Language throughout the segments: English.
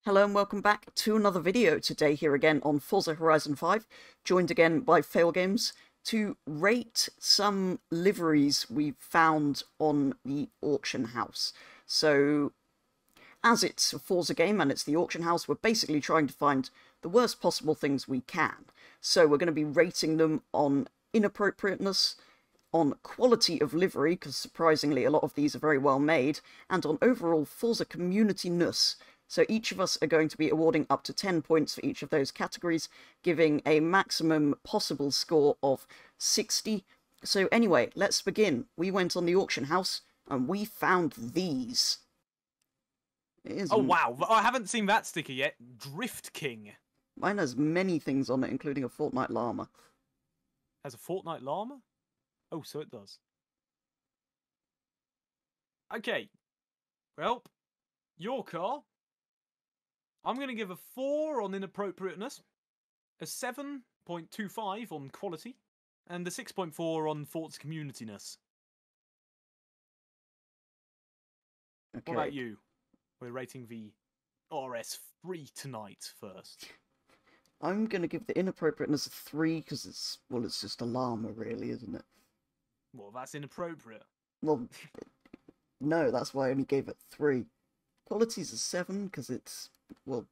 Hello and welcome back to another video today here again on Forza Horizon 5, joined again by Failgames to rate some liveries we found on the auction house. So, as it's a Forza game and it's the auction house, we're basically trying to find the worst possible things we can. So we're going to be rating them on inappropriateness, on quality of livery, because surprisingly a lot of these are very well made, and on overall Forza community-ness. So each of us are going to be awarding up to 10 points for each of those categories, giving a maximum possible score of 60. So anyway, let's begin. We went on the auction house and we found these. Oh wow, I haven't seen that sticker yet. Drift King. Mine has many things on it, including a Fortnite llama. Has a Fortnite llama? Oh, so it does. Okay. Well, your car. I'm going to give a 4 on inappropriateness, a 7.25 on quality, and a 6.4 on Forza community-ness. Okay. What about you? We're rating the RS3 tonight first. I'm going to give the inappropriateness a 3 because it's just a llama really, isn't it? Well, that's inappropriate. Well, no, that's why I only gave it 3. Quality's a 7 because it's, well,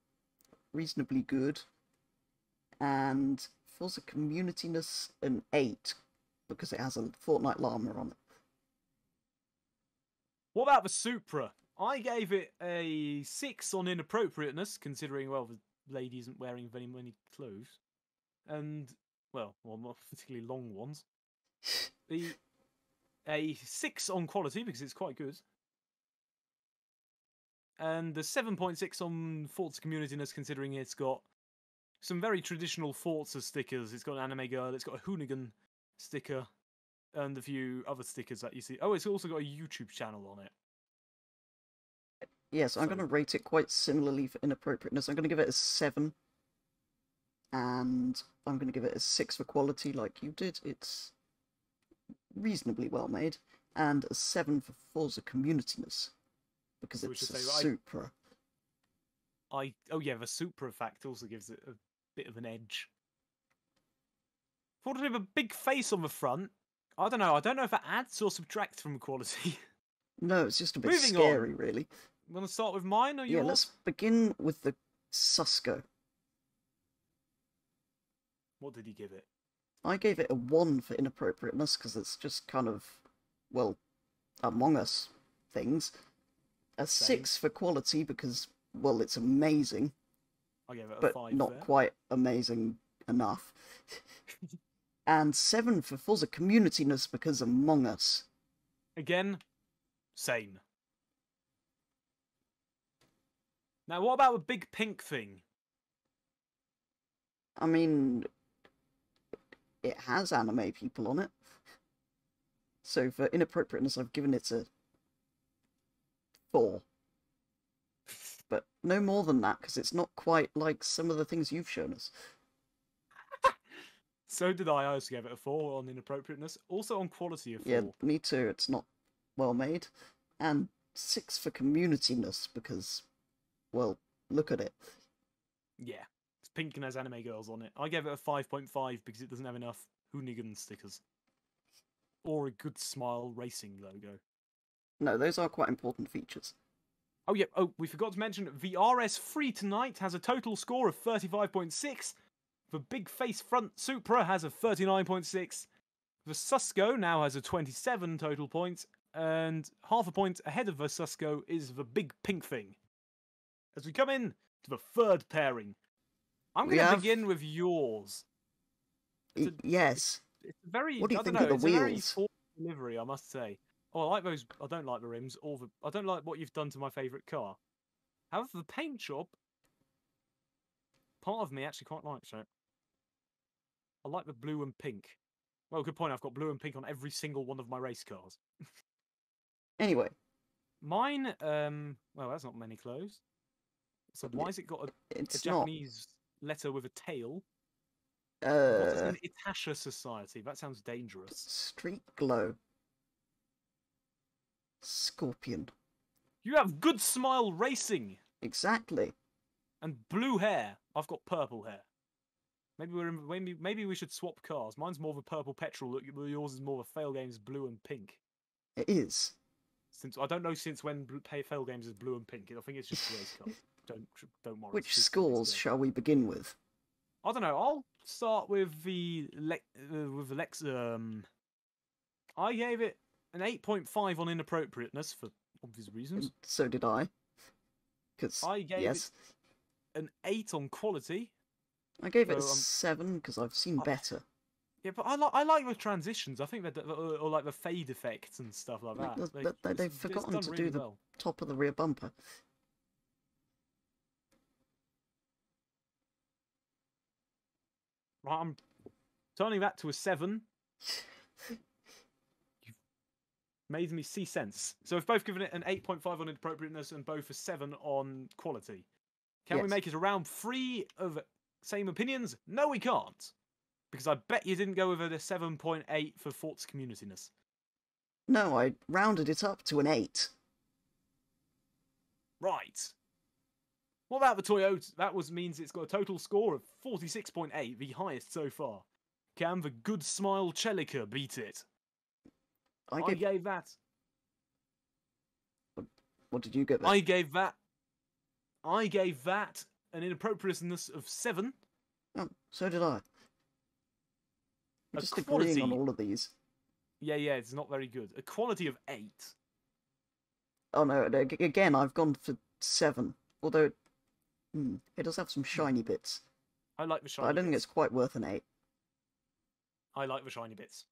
reasonably good. And Forza community-ness an 8 because it has a Fortnite llama on it. What about the Supra? I gave it a 6 on inappropriateness, considering, well, the lady isn't wearing very many clothes. And, well, not particularly long ones. A 6 on quality, because it's quite good. And the 7.6 on Forza community-ness, considering it's got some very traditional Forza stickers. It's got an anime girl, it's got a hoonigan sticker, and a few other stickers that you see. Oh, it's also got a YouTube channel on it. Yes, I'm going to rate it quite similarly for inappropriateness. I'm going to give it a 7. And I'm going to give it a 6 for quality, like you did. It's reasonably well made. And a 7 for Forza community-ness, because So it's a Supra. Oh yeah, the Supra fact also gives it a bit of an edge. Thought it had a big face on the front. I don't know if that adds or subtracts from the quality. No, it's just a bit Moving scary, on. really. You want to start with mine or yours? Yeah, let's begin with the Susco. What did he give it? I gave it a 1 for inappropriateness, because it's just kind of, well, Among Us things. A 6 for quality, because, well, it's amazing. I gave it a but 5 not there. Quite amazing enough. And 7 for Forza community-ness, because Among Us. Again, same. Now, what about the big pink thing? I mean, it has anime people on it. So for inappropriateness, I've given it a 4. But no more than that, because it's not quite like some of the things you've shown us. So did I. I also gave it a 4 on inappropriateness. Also on quality of 4. Yeah, me too. It's not well made. And 6 for community-ness, because, well, look at it. Yeah. It's pink and has anime girls on it. I gave it a 5.5 because it doesn't have enough hoonigan stickers. Or a good smile racing logo. No, those are quite important features. Oh, yeah. Oh, we forgot to mention the RS3 tonight has a total score of 35.6. The big face front Supra has a 39.6. The Susco now has a 27 total points. And half a point ahead of the Susco is the big pink thing. As we come in to the third pairing, I'm going to begin with yours. Yes. It's very. What do you think know, of the it's wheels? A very Forza delivery, I must say. Oh, I like those. I don't like the rims. I don't like what you've done to my favourite car. However, the paint job, part of me actually quite likes it. I like the blue and pink. Well, good point. I've got blue and pink on every single one of my race cars. Anyway. Mine, well, that's not many clothes. So why has it got a Japanese letter with a tail? What is an Itasha Society? That sounds dangerous. Street Glow. Scorpion. You have good smile racing. Exactly. And blue hair. I've got purple hair. Maybe we should swap cars. Mine's more of a purple petrol look. Yours is more of a Failgames blue and pink. It is. Since I don't know since when Failgames is blue and pink. I think it's just race car. Don't worry. Which scores shall we begin with? I don't know. I'll start with the Lex. I gave it an 8.5 on inappropriateness for obvious reasons. And so did I. Because I gave it an 8 on quality. I gave it a 7 because I've seen better. Yeah, but I like the transitions. I think that or like the fade effects and stuff like that. They've forgotten to do the top of the rear bumper. Right, I'm turning that to a 7. You've made me see sense. So we've both given it an 8.5 on inappropriateness and both a 7 on quality. Can we make it around 3 of same opinions? No, we can't. Because I bet you didn't go with a 7.8 for Forza community-ness. No, I rounded it up to an 8. Right. What about the Toyota? That means it's got a total score of 46.8, the highest so far. Can the good smile Celica beat it? I gave that. What did you give it? I gave that an inappropriateness of 7. Oh, so did I. We're just agreeing on all of these. Yeah, it's not very good. A quality of 8. Oh no, again, I've gone for 7. Although, it does have some shiny bits. I like the shiny bits. I don't think it's quite worth an 8. I like the shiny bits.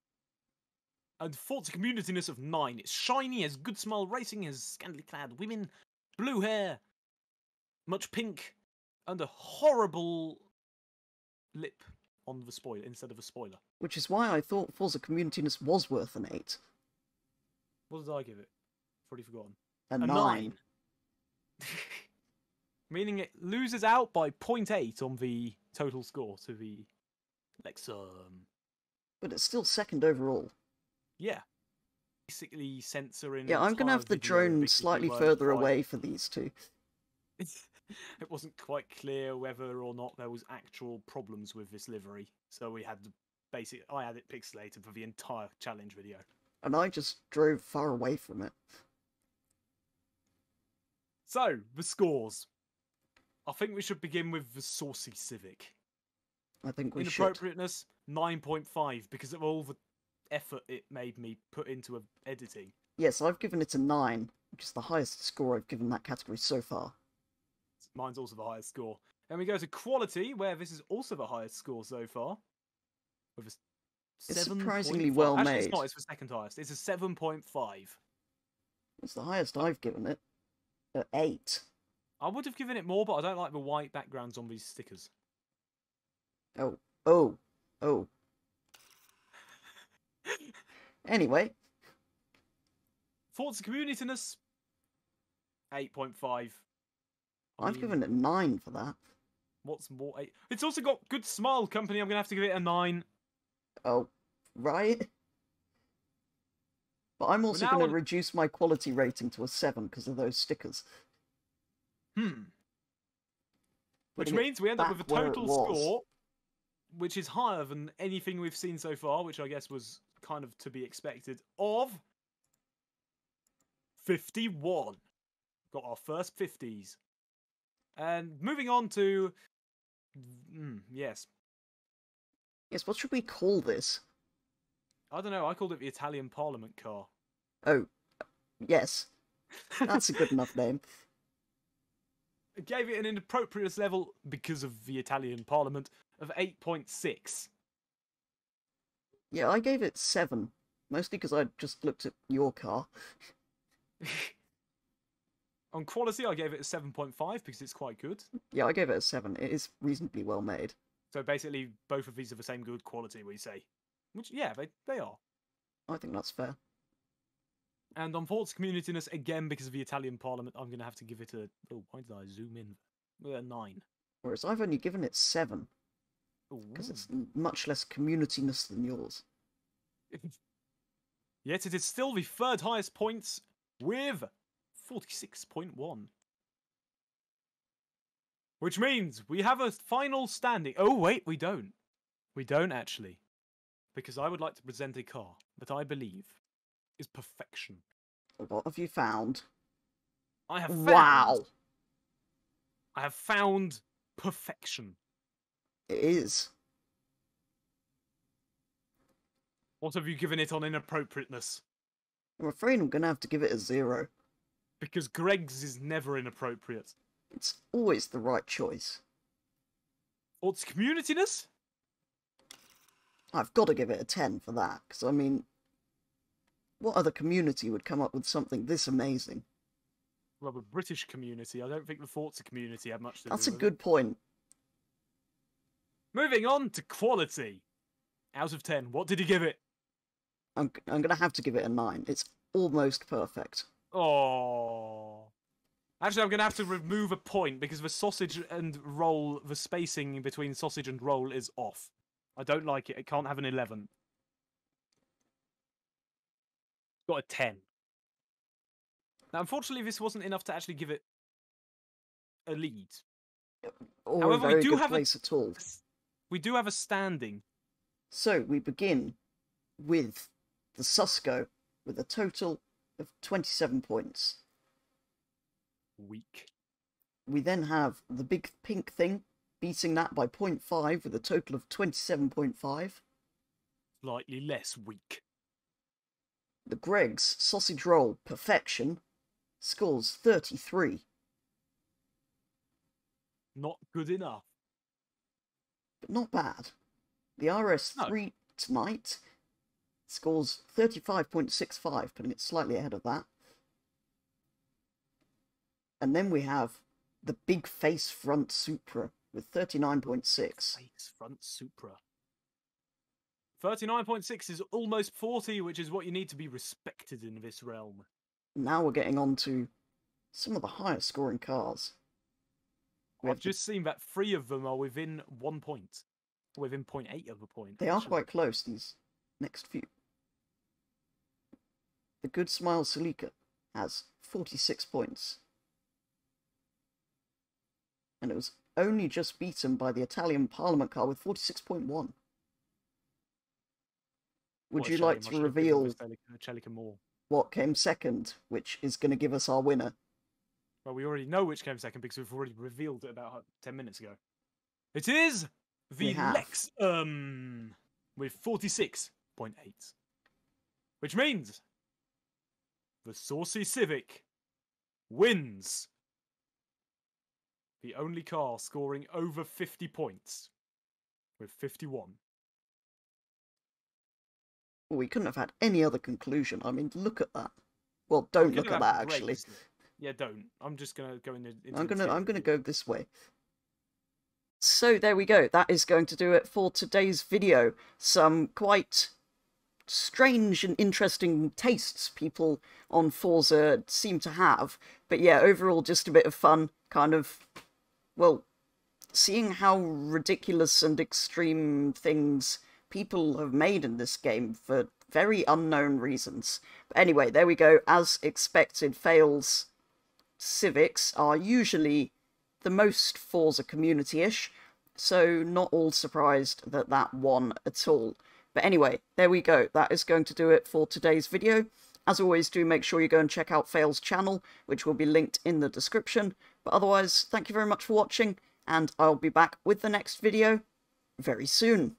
And Forza community-ness of 9. It's shiny, has good smile racing, has scantily clad women, blue hair, much pink, and a horrible lip on the spoiler instead of a spoiler. Which is why I thought Forza community-ness was worth an 8. What did I give it? I've already forgotten. A 9. Meaning it loses out by 0.8 on the total score to the Lexum. But it's still second overall. Yeah. Basically censoring... Yeah, I'm going to have the drone slightly further away for these two. It wasn't quite clear whether or not there was actual problems with this livery. So we had I had it pixelated for the entire challenge video. And I just drove far away from it. So, the scores. I think we should begin with the Saucy Civic. I think we should. Inappropriateness, 9.5, because of all the effort it made me put into editing. Yes, I've given it a 9, which is the highest score I've given that category so far. Mine's also the highest score. Then we go to quality, where this is also the highest score so far. With a 7. It's surprisingly well made. Actually, it's not. It's the second highest. It's a 7.5. It's the highest I've given it. At 8. I would have given it more, but I don't like the white backgrounds on these stickers. Oh. Anyway. Forza community-ness, 8.5. I've given it 9 for that. What's more? 8? It's also got good smile company. I'm going to have to give it a 9. Oh, right. But I'm also going to reduce my quality rating to a 7 because of those stickers. Which means we end up with a total score, which is higher than anything we've seen so far, which I guess was kind of to be expected, of 51. Got our first 50s. And moving on to... yes. Yes, what should we call this? I don't know, I called it the Italian Parliament car. Oh, yes. That's a good enough name. I gave it an inappropriateness level, because of the Italian Parliament, of 8.6. Yeah, I gave it 7. Mostly because I just looked at your car. On quality, I gave it a 7.5 because it's quite good. Yeah, I gave it a 7. It is reasonably well made. So basically, both of these are the same good quality, we say. Which, yeah, they are. I think that's fair. And on Forza community-ness, again, because of the Italian Parliament, I'm going to have to give it a... Oh, why did I zoom in? A 9. Whereas I've only given it 7. Because it's much less community-ness than yours. Yet it is still the third highest points with 46.1. Which means we have a final standing. Oh, wait, we don't. We don't, actually. Because I would like to present a car that I believe is perfection. What have you found? I have found... Wow! I have found perfection. It is. What have you given it on inappropriateness? I'm afraid I'm gonna have to give it a 0. Because Greg's is never inappropriate. It's always the right choice. What's community-ness? I've got to give it a 10 for that, because, I mean, what other community would come up with something this amazing? Well, the British community. I don't think the Forza community had much to do That's a with it. good point. Moving on to quality. Out of 10, what did you give it? I'm gonna have to give it a 9. It's almost perfect. Oh. Actually, I'm going to have to remove a point because the sausage and roll, the spacing between sausage and roll is off. I don't like it. It can't have an 11. It's got a 10. Now, unfortunately, this wasn't enough to actually give it a lead. Or However, a very good place at all. We do have a standing. So, we begin with the Susco with a total of 27 points. Weak. We then have the big pink thing, beating that by 0.5 with a total of 27.5. Slightly less weak. The Greg's Sausage Roll Perfection scores 33. Not good enough. But not bad. The RS3 Tonight scores 35.65, putting it slightly ahead of that. And then we have the Big Face Front Supra with 39.6. Face Front Supra. 39.6 is almost 40, which is what you need to be respected in this realm. Now we're getting on to some of the higher scoring cars. I've just seen that 3 of them are within 1 point. Within 0.8 of a point. They are quite close, these next few. The Good Smile Celica has 46 points. And it was only just beaten by the Italian Parliament car with 46.1. Would you like to reveal what came second, which is going to give us our winner? Well, we already know which came second because we've already revealed it about 10 minutes ago. It is the Lex with 46.8. Which means the Saucy Civic wins. The only car scoring over 50 points with 51. Well, we couldn't have had any other conclusion. I mean, look at that. Well, don't look at that, actually. Yeah, don't. I'm just going to go into I'm gonna go this way. So there we go. That is going to do it for today's video. Some quite strange and interesting tastes people on Forza seem to have. But yeah, overall just a bit of fun, kind of, well, seeing how ridiculous and extreme things people have made in this game for very unknown reasons. But anyway, there we go. As expected, Fail's Civics are usually the most Forza community-ish, so not all surprised that that won at all. But anyway, there we go. That is going to do it for today's video. As always, do make sure you go and check out Fail's channel, which will be linked in the description. But otherwise, thank you very much for watching, and I'll be back with the next video very soon.